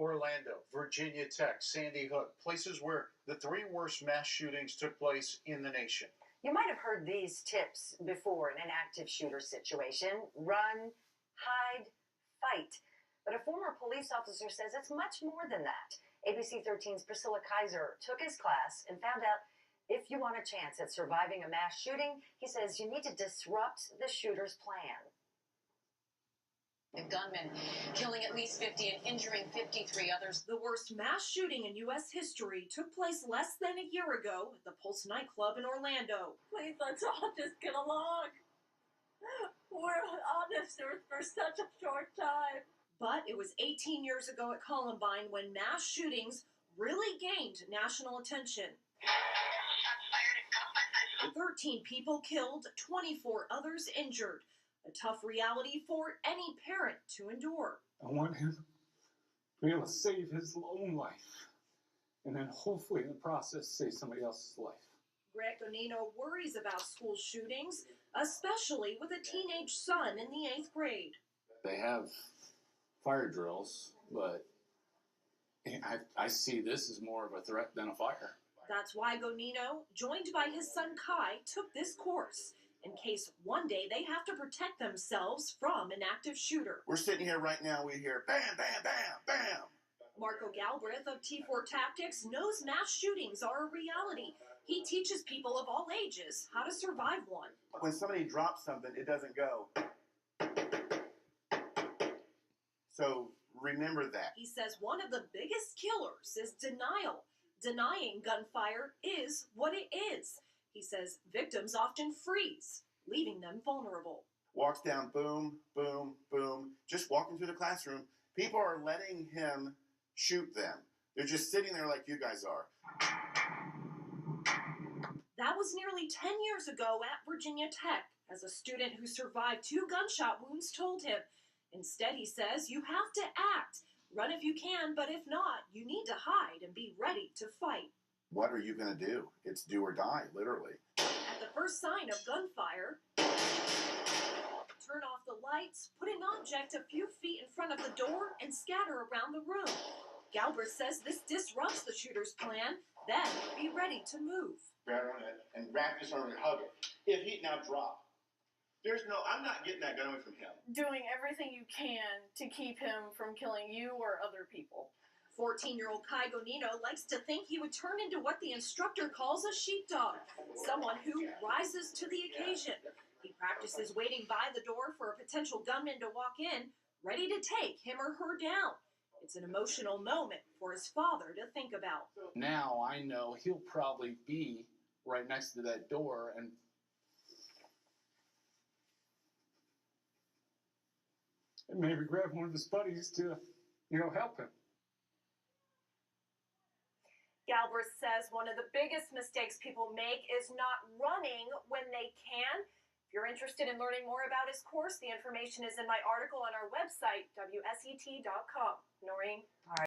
Orlando, Virginia Tech, Sandy Hook, places where the three worst mass shootings took place in the nation. You might have heard these tips before in an active shooter situation: run, hide, fight. But a former police officer says it's much more than that. ABC 13's Priscilla Kaiser took his class and found out if you want a chance at surviving a mass shooting, he says you need to disrupt the shooter's plan. A gunman killing at least 50 and injuring 53 others. The worst mass shooting in U.S. history took place less than a year ago at the Pulse nightclub in Orlando. Please, let's all just get along. We're on this earth for such a short time. But it was 18 years ago at Columbine when mass shootings really gained national attention. 13 people killed, 24 others injured. A tough reality for any parent to endure. I want him to be able to save his own life, and then hopefully in the process save somebody else's life. Greg Gonino worries about school shootings, especially with a teenage son in the 8th grade. They have fire drills, but I see this as more of a threat than a fire. That's why Gonino, joined by his son Kai, took this course in case one day they have to protect themselves from an active shooter. We're sitting here right now, we hear bam, bam, bam, bam. Marco Galbraith of T4Tactics knows mass shootings are a reality. He teaches people of all ages how to survive one. When somebody drops something, it doesn't go. So remember that. He says one of the biggest killers is denial. Denying gunfire is what it is. He says victims often freeze, leaving them vulnerable. Walks down, boom, boom, boom, just walking through the classroom. People are letting him shoot them. They're just sitting there like you guys are. That was nearly 10 years ago at Virginia Tech, as a student who survived 2 gunshot wounds told him. Instead, he says, you have to act. Run if you can, but if not, you need to hide and be ready to fight. What are you going to do? It's do or die, literally. At the first sign of gunfire, turn off the lights, put an object a few feet in front of the door, and scatter around the room. Galbraith says this disrupts the shooter's plan, then be ready to move. Grab on it and wrap this arm and hug it. If he now drop, I'm not getting that gun away from him. Doing everything you can to keep him from killing you or other people. 14-year-old Kai Gonino likes to think he would turn into what the instructor calls a sheepdog, someone who rises to the occasion. He practices waiting by the door for a potential gunman to walk in, ready to take him or her down. It's an emotional moment for his father to think about. Now I know he'll probably be right next to that door and maybe grab one of his buddies to, help him. Galbraith says one of the biggest mistakes people make is not running when they can. If you're interested in learning more about his course, the information is in my article on our website, WSET.com. Noreen? All right.